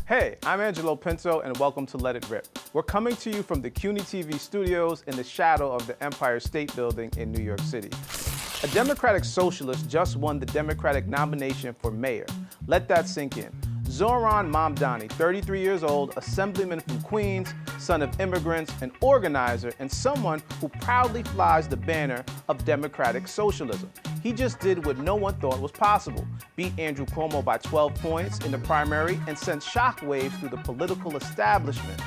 Hey, I'm Angelo Pinto, and welcome to Let It Rip. We're coming to you from the CUNY TV studios in the shadow of the Empire State Building in New York City. A Democratic socialist just won the Democratic nomination for mayor. Let that sink in. Zohran Mamdani, 33 years old, assemblyman from Queens, son of immigrants, an organizer, and someone who proudly flies the banner of democratic socialism. He just did what no one thought was possible, beat Andrew Cuomo by 12 points in the primary and sent shockwaves through the political establishment.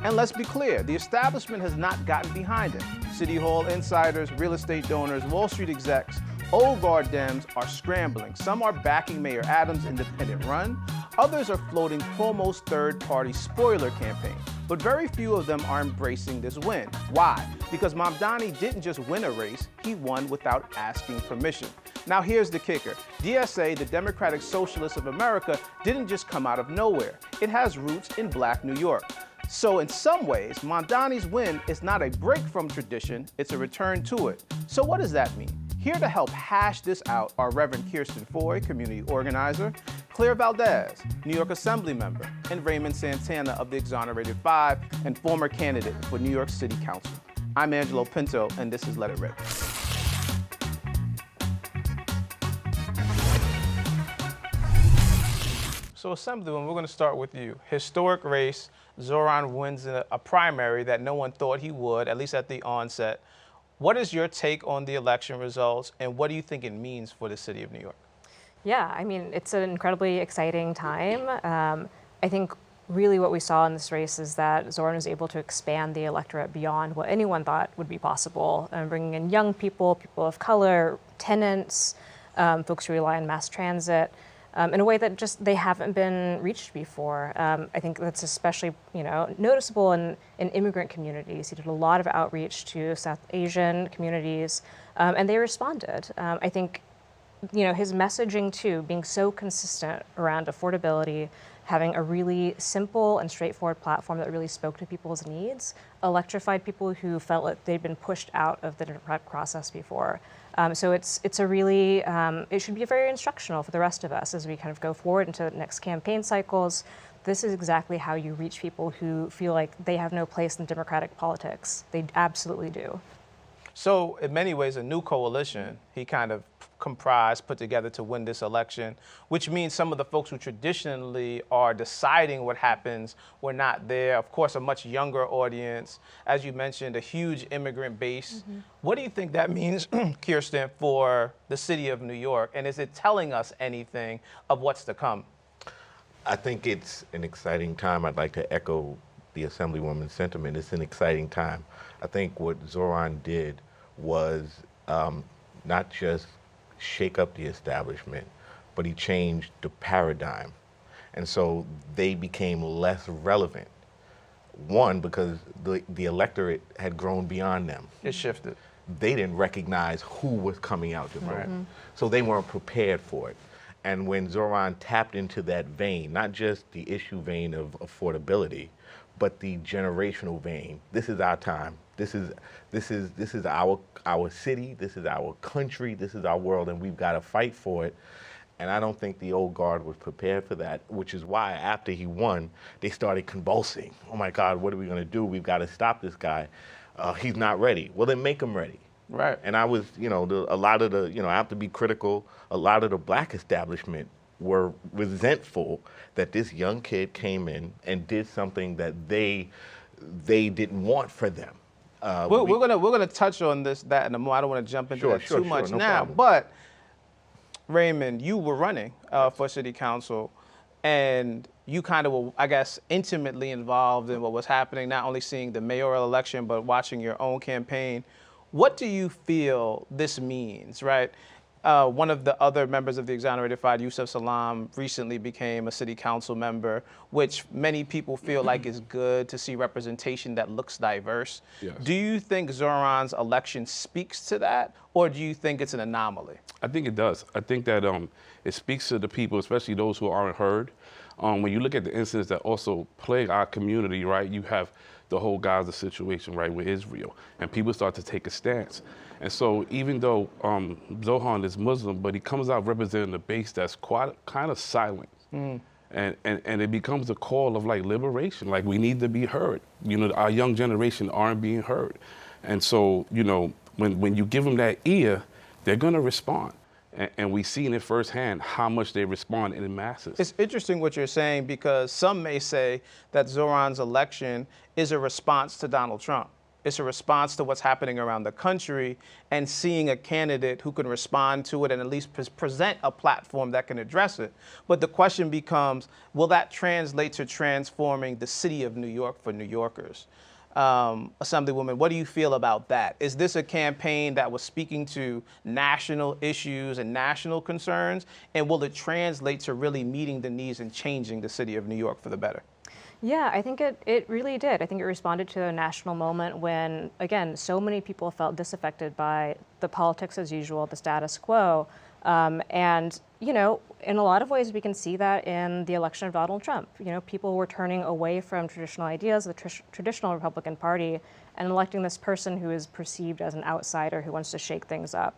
And let's be clear, the establishment has not gotten behind him. City Hall insiders, real estate donors, Wall Street execs, old guard Dems are scrambling. Some are backing Mayor Adams' independent run. Others are floating Cuomo's third-party spoiler campaign. But very few of them are embracing this win. Why? Because Mamdani didn't just win a race, he won without asking permission. Now here's the kicker. DSA, the Democratic Socialists of America, didn't just come out of nowhere. It has roots in Black New York. So in some ways, Mamdani's win is not a break from tradition, it's a return to it. So what does that mean? Here to help hash this out are Reverend Kirsten Foy, community organizer, Claire Valdez, New York Assembly member, and Raymond Santana of the Exonerated 5 and former candidate for New York City Council. I'm Angelo Pinto, and this is Let It Rip. So Assemblyman, we're going to start with you. Historic race, Zohran wins a primary that no one thought he would, at least at the onset. What is your take on the election results, and what do you think it means for the city of New York? Yeah, I mean, it's an incredibly exciting time. I think really what we saw in this race is that Zohran was able to expand the electorate beyond what anyone thought would be possible, bringing in young people, people of color, tenants, folks who rely on mass transit, in a way that just they haven't been reached before. I think that's especially noticeable in immigrant communities. He did a lot of outreach to South Asian communities, and they responded. I think his messaging too, being so consistent around affordability, having a really simple and straightforward platform that really spoke to people's needs, electrified people who felt like they'd been pushed out of the democratic process before. So it's a really, it should be very instructional for the rest of us as we kind of go forward into the next campaign cycles. This is exactly how you reach people who feel like they have no place in democratic politics. They absolutely do. So in many ways, a new coalition he kind of put together to win this election, which means some of the folks who traditionally are deciding what happens were not there. Of course, a much younger audience. As you mentioned, a huge immigrant base. Mm-hmm. What do you think that means, Kirsten, for the city of New York? And is it telling us anything of what's to come? I think it's an exciting time. I'd like to echo the Assemblywoman's sentiment. It's an exciting time. I think what Zohran did was not just shake up the establishment, but he changed the paradigm. And so they became less relevant. One, because the electorate had grown beyond them. It shifted. They didn't recognize who was coming out to vote. Right. Mm-hmm. So they weren't prepared for it. And when Zohran tapped into that vein, not just the issue vein of affordability, but the generational vein. This is our time. This is our city. This is our country. This is our world, and we've got to fight for it. And I don't think the old guard was prepared for that, which is why after he won, they started convulsing. Oh my God, what are we going to do? We've got to stop this guy. He's not ready. Well, then make him ready. Right. And I was, a lot of the, I have to be critical. A lot of the Black establishment were resentful that this young kid came in and did something that they didn't want for them. We're gonna touch on that in a moment. I don't want to jump into that too much no now. problem. But Raymond, you were running for city council, and you kind of were, I guess, intimately involved in what was happening. Not only seeing the mayoral election, but watching your own campaign. What do you feel this means, right? One of the other members of the Exonerated 5, Yusuf Salam, recently became a city council member, which many people feel like is good to see representation that looks diverse. Yes. Do you think Zohran's election speaks to that, or do you think it's an anomaly? I think it does. I think that it speaks to the people, especially those who aren't heard. When you look at the incidents that also plague our community, right, you have the whole Gaza situation, right, with Israel, and people start to take a stance. And so even though Zohran is Muslim, but he comes out representing a base that's kind of silent. And And it becomes a call of like liberation. Like we need to be heard. You know, our young generation aren't being heard. And so, you know, when you give them that ear, they're gonna respond. And we've seen it firsthand how much they respond in masses. It's interesting what you're saying, because some may say that Zohran's election is a response to Donald Trump. It's a response to what's happening around the country, and seeing a candidate who can respond to it and at least present a platform that can address it. But the question becomes, will that translate to transforming the city of New York for New Yorkers? Assemblywoman, what do you feel about that? Is this a campaign that was speaking to national issues and national concerns? And will it translate to really meeting the needs and changing the city of New York for the better? Yeah, I think it really did. I think it responded to a national moment when, again, so many people felt disaffected by the politics as usual, the status quo. And, you know, in a lot of ways, we can see that in the election of Donald Trump. You know, people were turning away from traditional ideas, the traditional Republican Party, and electing this person who is perceived as an outsider who wants to shake things up.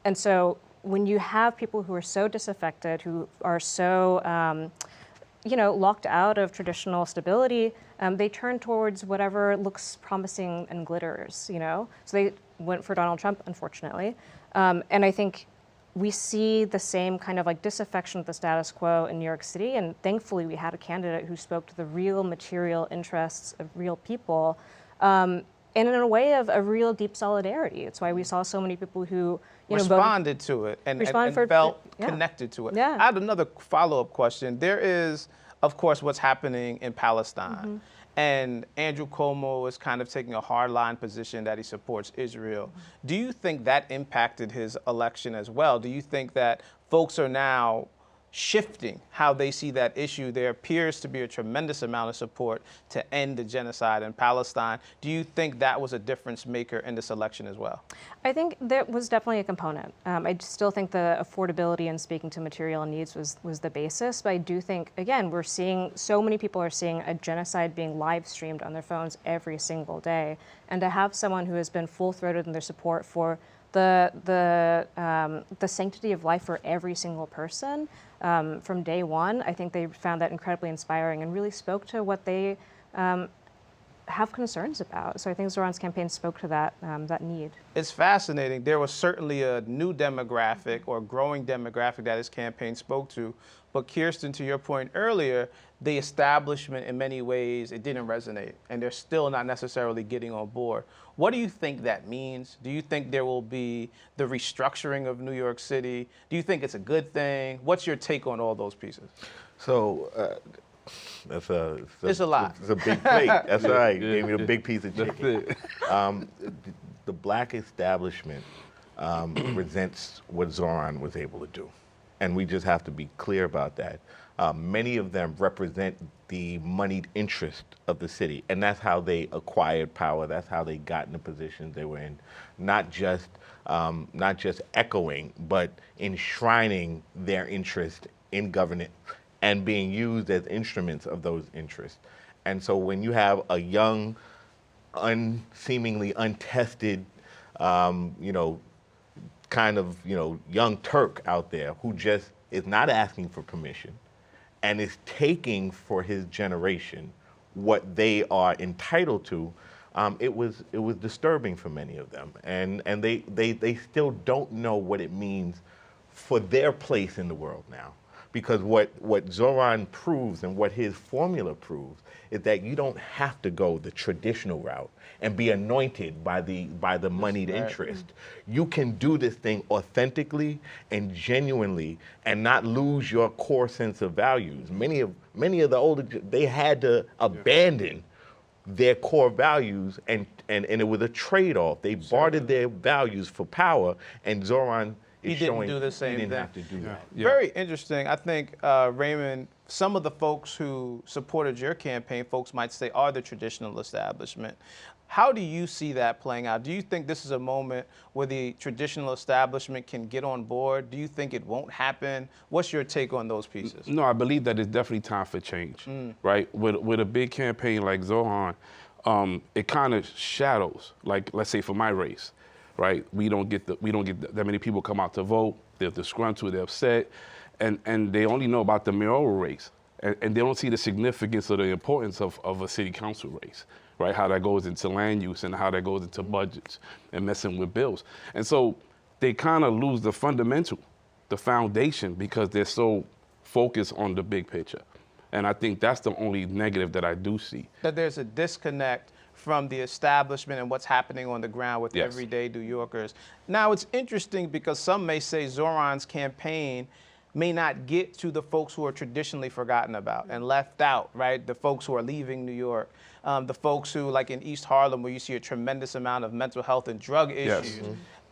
And so when you have people who are so disaffected, who are so, you know, locked out of traditional stability, they turn towards whatever looks promising and glitters, you know? So they went for Donald Trump, unfortunately. And I think we see the same kind of like disaffection with the status quo in New York City. And thankfully, we had a candidate who spoke to the real material interests of real people, and in a way of a real deep solidarity. It's why we saw so many people who, you know, responded to it and felt connected to it. Yeah. I had another follow-up question. There is, of course, what's happening in Palestine. Mm-hmm. And Andrew Cuomo is kind of taking a hardline position that he supports Israel. Do you think that impacted his election as well? Do you think that folks are now shifting how they see that issue? There appears to be a tremendous amount of support to end the genocide in Palestine. Do you think that was a difference maker in this election as well? I think that was definitely a component. I still think the affordability and speaking to material needs was the basis. But I do think, again, we're seeing so many people are seeing a genocide being live streamed on their phones every single day. And to have someone who has been full-throated in their support for the sanctity of life for every single person from day one, I think they found that incredibly inspiring and really spoke to what they have concerns about. So I think Zohran's campaign spoke to that need. It's fascinating. There was certainly a new demographic or growing demographic that his campaign spoke to. But Kirsten, to your point earlier, the establishment in many ways, it didn't resonate, and they're still not necessarily getting on board. What do you think that means? Do you think there will be the restructuring of New York City? Do you think it's a good thing? What's your take on all those pieces? So it's a lot. It's a big plate. That's right. You gave me a yeah. big piece of chicken. The black establishment resents what Zohran was able to do. And we just have to be clear about that. Many of them represent the moneyed interest of the city, and that's how they acquired power. That's how they got in the positions they were in. Not just echoing, but enshrining their interest in governance and being used as instruments of those interests. And so when you have a young, seemingly untested, young Turk out there who just is not asking for permission and is taking for his generation what they are entitled to, it was disturbing for many of them. And they still don't know what it means for their place in the world now. Because what Zohran proves and what his formula proves is that you don't have to go the traditional route and be anointed by the moneyed interest. You can do this thing authentically and genuinely and not lose your core sense of values. Many of the older, they had to abandon their core values and it was a trade-off. They bartered their values for power, and Zohran He didn't do the same thing. He didn't have to do that. Yeah. Very interesting. I think, Raymond, some of the folks who supported your campaign, folks might say, are the traditional establishment. How do you see that playing out? Do you think this is a moment where the traditional establishment can get on board? Do you think it won't happen? What's your take on those pieces? No, I believe that it's definitely time for change, right? With a big campaign like Zohran, it kind of shadows, like, let's say for my race, right? We don't get that many people come out to vote. They're disgruntled, they're upset, and they only know about the mayoral race. and they don't see the significance or the importance of a city council race, right? How that goes into land use and how that goes into budgets and messing with bills. And so they kind of lose the fundamental, the foundation, because they're so focused on the big picture. And I think that's the only negative that I do see. That there's a disconnect from the establishment and what's happening on the ground with Yes. everyday New Yorkers. Now, it's interesting because some may say Zohran's campaign may not get to the folks who are traditionally forgotten about and left out, right? The folks who are leaving New York, the folks who, like in East Harlem, where you see a tremendous amount of mental health and drug issues. Yes.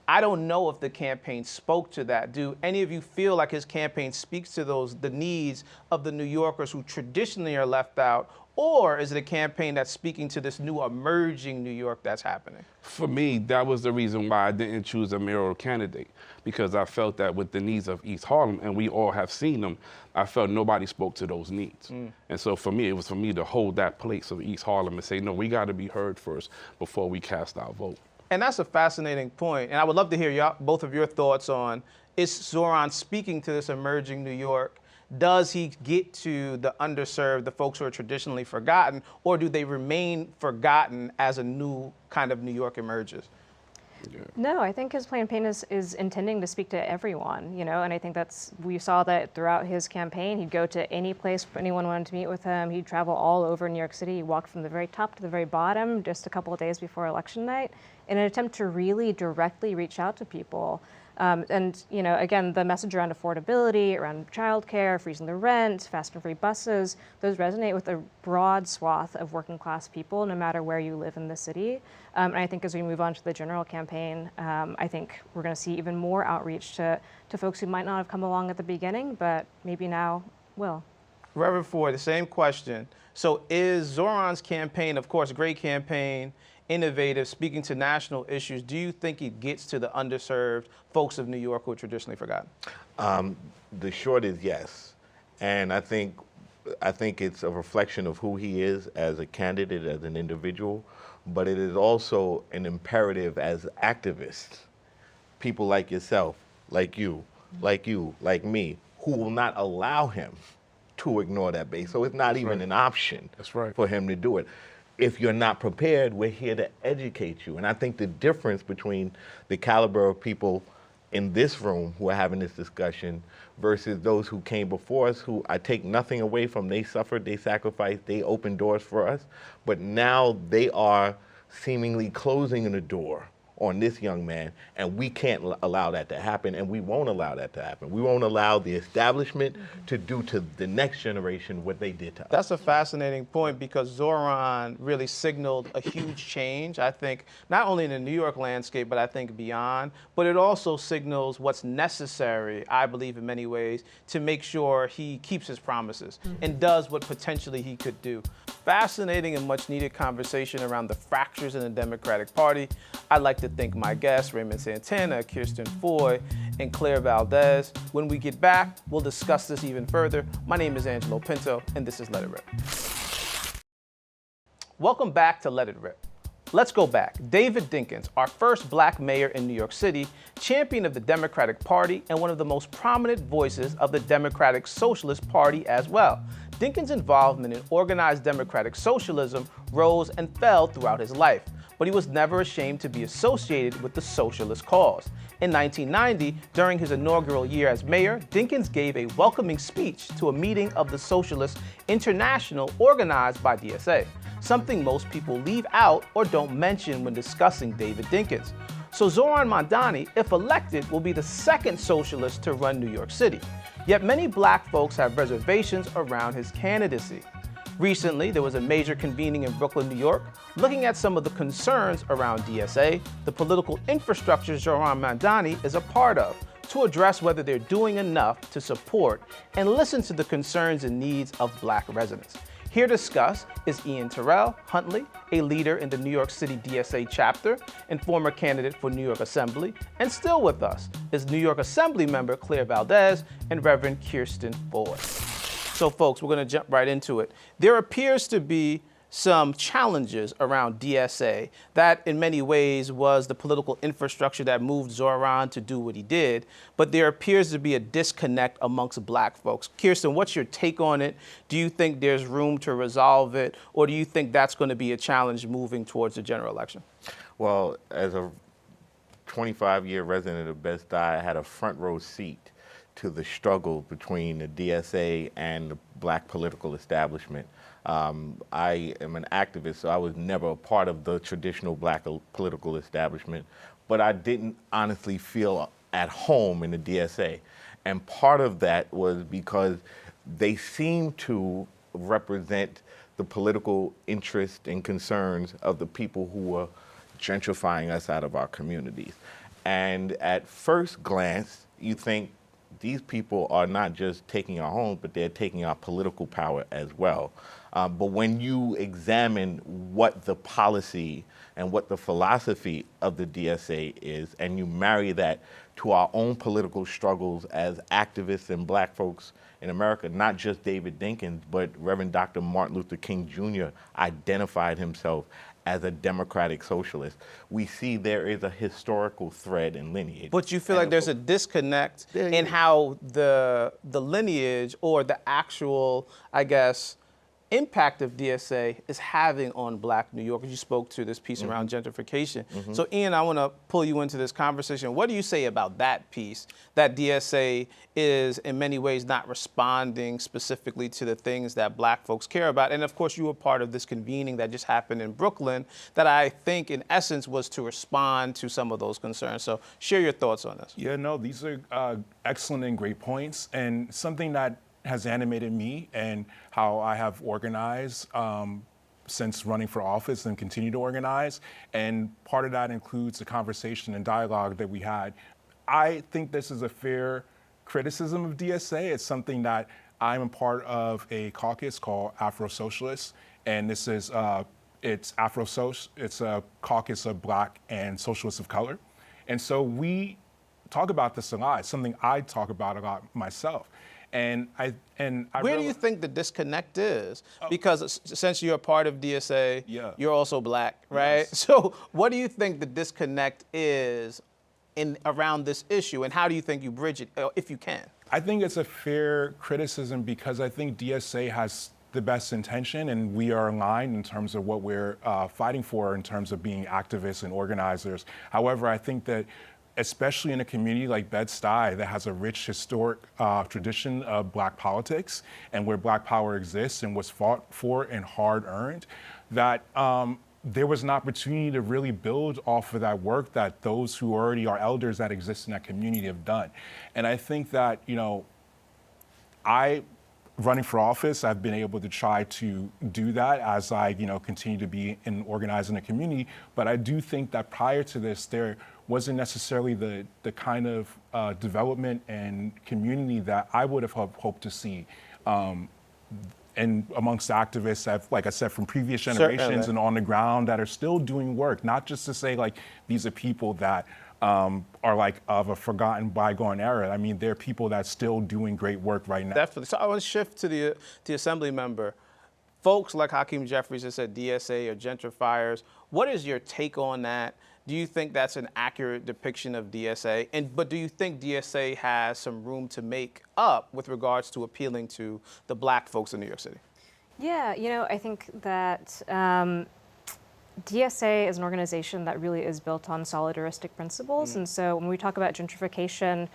I don't know if the campaign spoke to that. Do any of you feel like his campaign speaks to the needs of the New Yorkers who traditionally are left out, or is it a campaign that's speaking to this new emerging New York that's happening? For me, that was the reason why I didn't choose a mayoral candidate, because I felt that with the needs of East Harlem, and we all have seen them, I felt nobody spoke to those needs. And so for me, it was for me to hold that place of East Harlem and say, no, we got to be heard first before we cast our vote. And that's a fascinating point. And I would love to hear both of your thoughts on, is Zohran speaking to this emerging New York? Does he get to the underserved, the folks who are traditionally forgotten, or do they remain forgotten as a new kind of New York emerges? No, I think his campaign is intending to speak to everyone, and I think we saw that throughout his campaign. He'd go to any place anyone wanted to meet with him. He'd travel all over New York City. He walked from the very top to the very bottom just a couple of days before election night in an attempt to really directly reach out to people. And again, the message around affordability, around childcare, freezing the rent, fast and free buses, those resonate with a broad swath of working class people, no matter where you live in the city. And I think as we move on to the general campaign, I think we're going to see even more outreach to folks who might not have come along at the beginning, but maybe now will. Reverend Foy, the same question. So is Zohran's campaign, of course, great campaign, innovative, speaking to national issues, do you think it gets to the underserved folks of New York who are traditionally forgotten? The short is yes. And I think it's a reflection of who he is as a candidate, as an individual, but it is also an imperative as activists, people like yourself, like you, like me, who will not allow him to ignore that base. So it's not even an option for him to do it. If you're not prepared, we're here to educate you. And I think the difference between the caliber of people in this room who are having this discussion versus those who came before us, who I take nothing away from, they suffered, they sacrificed, they opened doors for us, but now they are seemingly closing the door on this young man, and we can't allow that to happen, and we won't allow that to happen. We won't allow the establishment to do to the next generation what they did to us. That's a fascinating point, because Zohran really signaled a huge change, I think, not only in the New York landscape, but I think beyond. But it also signals what's necessary, I believe, in many ways, to make sure he keeps his promises and does what potentially he could do. Fascinating and much needed conversation around the fractures in the Democratic Party. I'd like to thank my guests, Raymond Santana, Kirsten Foy, and Claire Valdez. When we get back, we'll discuss this even further. My name is Angelo Pinto, and this is Let It Rip. Welcome back to Let It Rip. Let's go back. David Dinkins, our first black mayor in New York City, champion of the Democratic Party, and one of the most prominent voices of the Democratic Socialist Party as well. Dinkins' involvement in organized democratic socialism rose and fell throughout his life, but he was never ashamed to be associated with the socialist cause. In 1990, during his inaugural year as mayor, Dinkins gave a welcoming speech to a meeting of the Socialists International organized by DSA, something most people leave out or don't mention when discussing David Dinkins. So Zohran Mamdani, if elected, will be the second socialist to run New York City. Yet many black folks have reservations around his candidacy. Recently, there was a major convening in Brooklyn, New York, looking at some of the concerns around DSA, the political infrastructure Zohran Mamdani is a part of, to address whether they're doing enough to support and listen to the concerns and needs of black residents. Here to discuss is Eon Tyrell Huntley, a leader in the New York City DSA chapter and former candidate for New York Assembly. And still with us is New York Assembly member Claire Valdez and Reverend Kirsten Foy. So folks, we're going to jump right into it. There appears to be some challenges around DSA. That, in many ways, was the political infrastructure that moved Zohran to do what he did. But there appears to be a disconnect amongst black folks. Kirsten, what's your take on it? Do you think there's room to resolve it? Or do you think that's going to be a challenge moving towards the general election? Well, as a 25-year resident of Bed-Stuy, I had a front row seat to the struggle between the DSA and the black political establishment. I am an activist, so I was never a part of the traditional black political establishment, but I didn't honestly feel at home in the DSA. And part of that was because they seemed to represent the political interest and concerns of the people who were gentrifying us out of our communities. And at first glance, you think these people are not just taking our homes, but they're taking our political power as well. But when you examine what the policy and what the philosophy of the DSA is, and you marry that to our own political struggles as activists and black folks in America, not just David Dinkins, but Reverend Dr. Martin Luther King Jr. identified himself as a democratic socialist. We see there is a historical thread and lineage. But you feel like there's a disconnect in how the lineage or the actual, I guess, impact of DSA is having on black New Yorkers. You spoke to this piece around gentrification. So Ian, I want to pull you into this conversation. What do you say about that piece, that DSA is in many ways not responding specifically to the things that black folks care about? And of course, you were part of this convening that just happened in Brooklyn that I think in essence was to respond to some of those concerns. So share your thoughts on this. Yeah, no, these are excellent and great points, and something that has animated me and how I have organized since running for office and continue to organize. And part of that includes the conversation and dialogue that we had. I think this is a fair criticism of DSA. It's something that I'm a part of a caucus called Afro-Socialists, and this is it's a caucus of black and socialists of color. And so we talk about this a lot. It's something I talk about a lot myself. And where do you think the disconnect is? Because since you're a part of DSA, you're also black, right? Yes. So what do you think the disconnect is around this issue, and how do you think you bridge it, if you can? I think it's a fair criticism because I think DSA has the best intention, and we are aligned in terms of what we're fighting for in terms of being activists and organizers. However, I think that especially in a community like Bed-Stuy that has a rich historic tradition of black politics and where black power exists and was fought for and hard earned, that there was an opportunity to really build off of that work that those who already are elders that exist in that community have done. And I think that, running for office, I've been able to try to do that as I, continue to be and organize in the community. But I do think that prior to this, there wasn't necessarily the kind of development and community that I would have hoped to see. And amongst activists, like I said, from previous generations and on the ground that are still doing work, not just to say like these are people that are like of a forgotten bygone era. I mean, they're people that's still doing great work right now. Definitely. So I want to shift to the assembly member. Folks like Hakeem Jeffries have said DSA are gentrifiers. What is your take on that? Do you think that's an accurate depiction of DSA? But do you think DSA has some room to make up with regards to appealing to the black folks in New York City? Yeah, I think that DSA is an organization that really is built on solidaristic principles. And so when we talk about gentrification,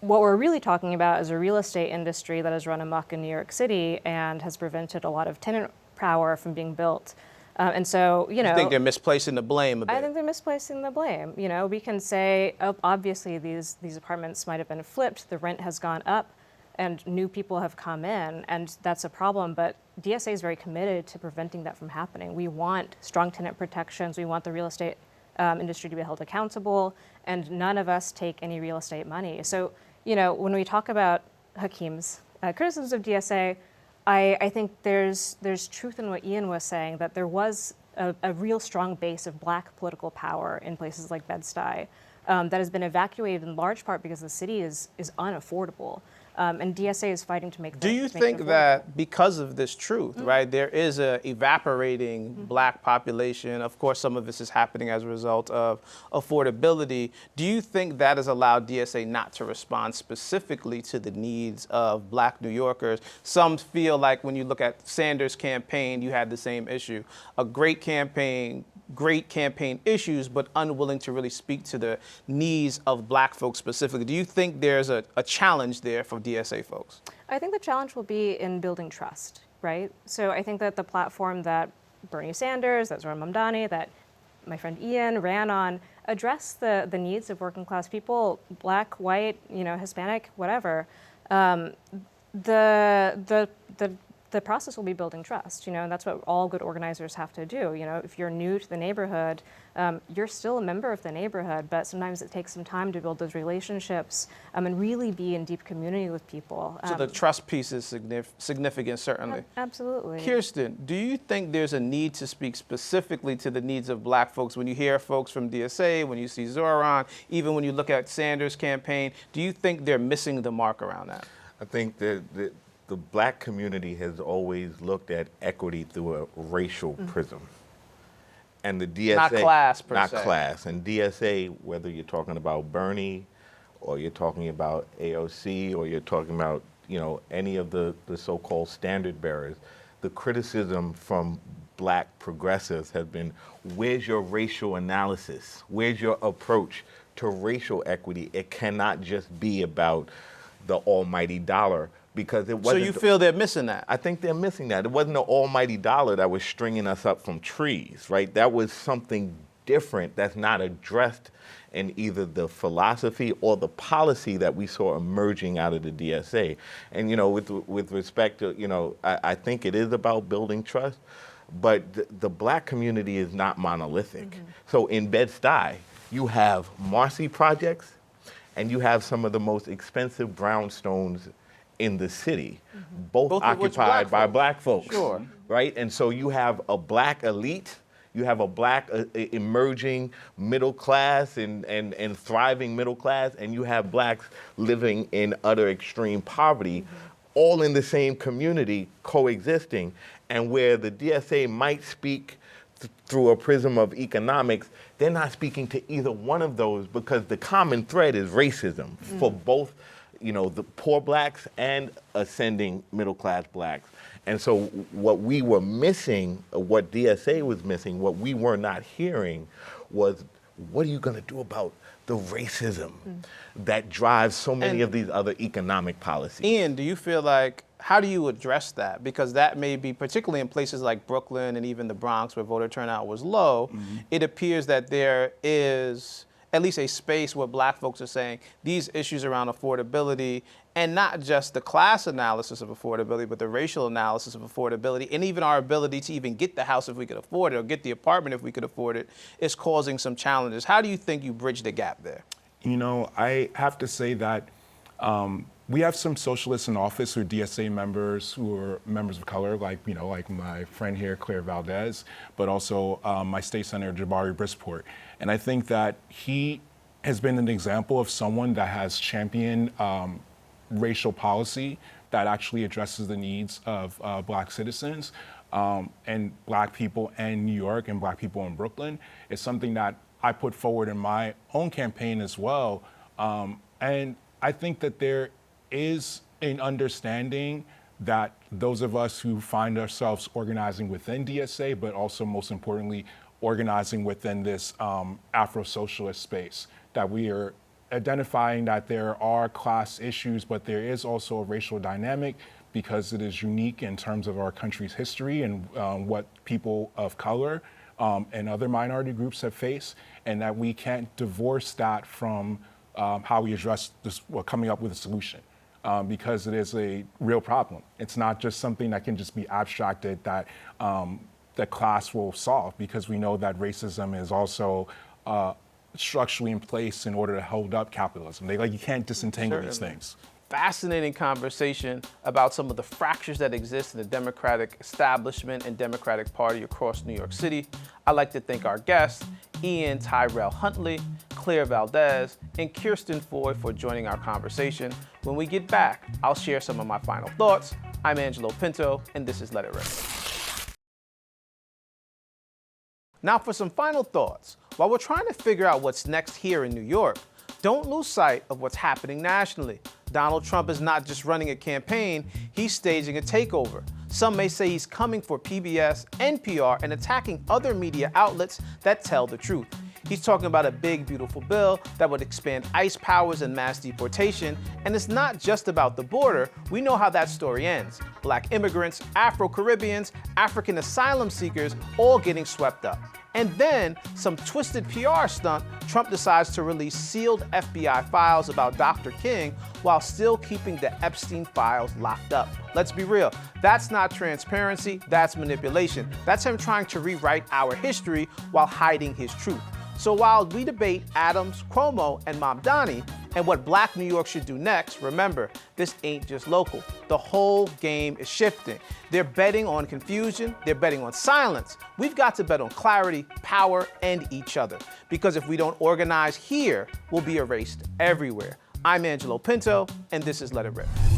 what we're really talking about is a real estate industry that has run amok in New York City and has prevented a lot of tenant power from being built. And so, You think they're misplacing the blame a bit? I think they're misplacing the blame. We can say, obviously these apartments might have been flipped, the rent has gone up, and new people have come in, and that's a problem. But DSA is very committed to preventing that from happening. We want strong tenant protections. We want the real estate industry to be held accountable, and none of us take any real estate money. So, when we talk about Hakeem's criticisms of DSA, I think there's truth in what Ian was saying, that there was a real strong base of black political power in places like Bed-Stuy that has been evacuated in large part because the city is unaffordable. And DSA is fighting to make that. Do you think that because of this truth, right, there is a evaporating black population? Of course, some of this is happening as a result of affordability. Do you think that has allowed DSA not to respond specifically to the needs of black New Yorkers? Some feel like when you look at Sanders' campaign, you had the same issue. A great campaign issues, but unwilling to really speak to the needs of black folks specifically. Do you think there's a challenge there for DSA folks? I think the challenge will be in building trust, right? So I think that the platform that Bernie Sanders, that Zohran Mamdani, that my friend Ian ran on, address the needs of working class people, black, white, Hispanic, whatever. The process will be building trust, and that's what all good organizers have to do. If you're new to the neighborhood, you're still a member of the neighborhood, but sometimes it takes some time to build those relationships and really be in deep community with people. So the trust piece is significant, certainly. Absolutely. Kirsten, do you think there's a need to speak specifically to the needs of black folks? When you hear folks from DSA, when you see Zohran, even when you look at Sanders' campaign, do you think they're missing the mark around that? I think that the black community has always looked at equity through a racial prism. And the DSA... Not class, per se. Not class. And DSA, whether you're talking about Bernie, or you're talking about AOC, or you're talking about, any of the so-called standard bearers, the criticism from black progressives has been, where's your racial analysis? Where's your approach to racial equity? It cannot just be about the almighty dollar. Because it wasn't. So you feel they're missing that? I think they're missing that. It wasn't the almighty dollar that was stringing us up from trees, right? That was something different that's not addressed in either the philosophy or the policy that we saw emerging out of the DSA. And, with respect to, I think it is about building trust, but the black community is not monolithic. So in Bed-Stuy, you have Marcy projects, and you have some of the most expensive brownstones in the city, both occupied by black folks. Sure. Right? And so you have a black elite, you have a black emerging middle class and thriving middle class, and you have blacks living in utter extreme poverty, all in the same community coexisting. And where the DSA might speak through a prism of economics, they're not speaking to either one of those, because the common thread is racism for both the poor blacks and ascending middle-class blacks. And so what we were missing, what DSA was missing, what we were not hearing was, what are you going to do about the racism that drives so many of these other economic policies? Ian, do you feel like, how do you address that? Because that may be, particularly in places like Brooklyn and even the Bronx where voter turnout was low, it appears that there is at least a space where black folks are saying these issues around affordability, and not just the class analysis of affordability, but the racial analysis of affordability, and even our ability to even get the house if we could afford it, or get the apartment if we could afford it, is causing some challenges. How do you think you bridge the gap there? I have to say that we have some socialists in office who are DSA members, who are members of color, like my friend here, Claire Valdez, but also my state senator, Jabari Brisport. And I think that he has been an example of someone that has championed racial policy that actually addresses the needs of black citizens and black people in New York and black people in Brooklyn. It's something that I put forward in my own campaign as well. And I think that there is an understanding that those of us who find ourselves organizing within DSA, but also most importantly, organizing within this Afro-socialist space, that we are identifying that there are class issues, but there is also a racial dynamic, because it is unique in terms of our country's history and what people of color and other minority groups have faced, and that we can't divorce that from how we address this, coming up with a solution. Because it is a real problem. It's not just something that can just be abstracted that that class will solve, because we know that racism is also structurally in place in order to hold up capitalism. You can't disentangle these things. Fascinating conversation about some of the fractures that exist in the Democratic establishment and Democratic Party across New York City. I'd like to thank our guests, Eon Tyrell Huntley, Claire Valdez, and Kirsten Foy for joining our conversation. When we get back, I'll share some of my final thoughts. I'm Angelo Pinto, and this is Let It Rip. Now for some final thoughts. While we're trying to figure out what's next here in New York, don't lose sight of what's happening nationally. Donald Trump is not just running a campaign, he's staging a takeover. Some may say he's coming for PBS, NPR, and attacking other media outlets that tell the truth. He's talking about a big, beautiful bill that would expand ICE powers and mass deportation, and it's not just about the border. We know how that story ends. Black immigrants, Afro-Caribbeans, African asylum seekers, all getting swept up. And then, some twisted PR stunt, Trump decides to release sealed FBI files about Dr. King while still keeping the Epstein files locked up. Let's be real, that's not transparency, that's manipulation. That's him trying to rewrite our history while hiding his truth. So while we debate Adams, Cuomo, and Mamdani, and what Black New York should do next, remember, this ain't just local. The whole game is shifting. They're betting on confusion, they're betting on silence. We've got to bet on clarity, power, and each other. Because if we don't organize here, we'll be erased everywhere. I'm Angelo Pinto, and this is Let It Rip.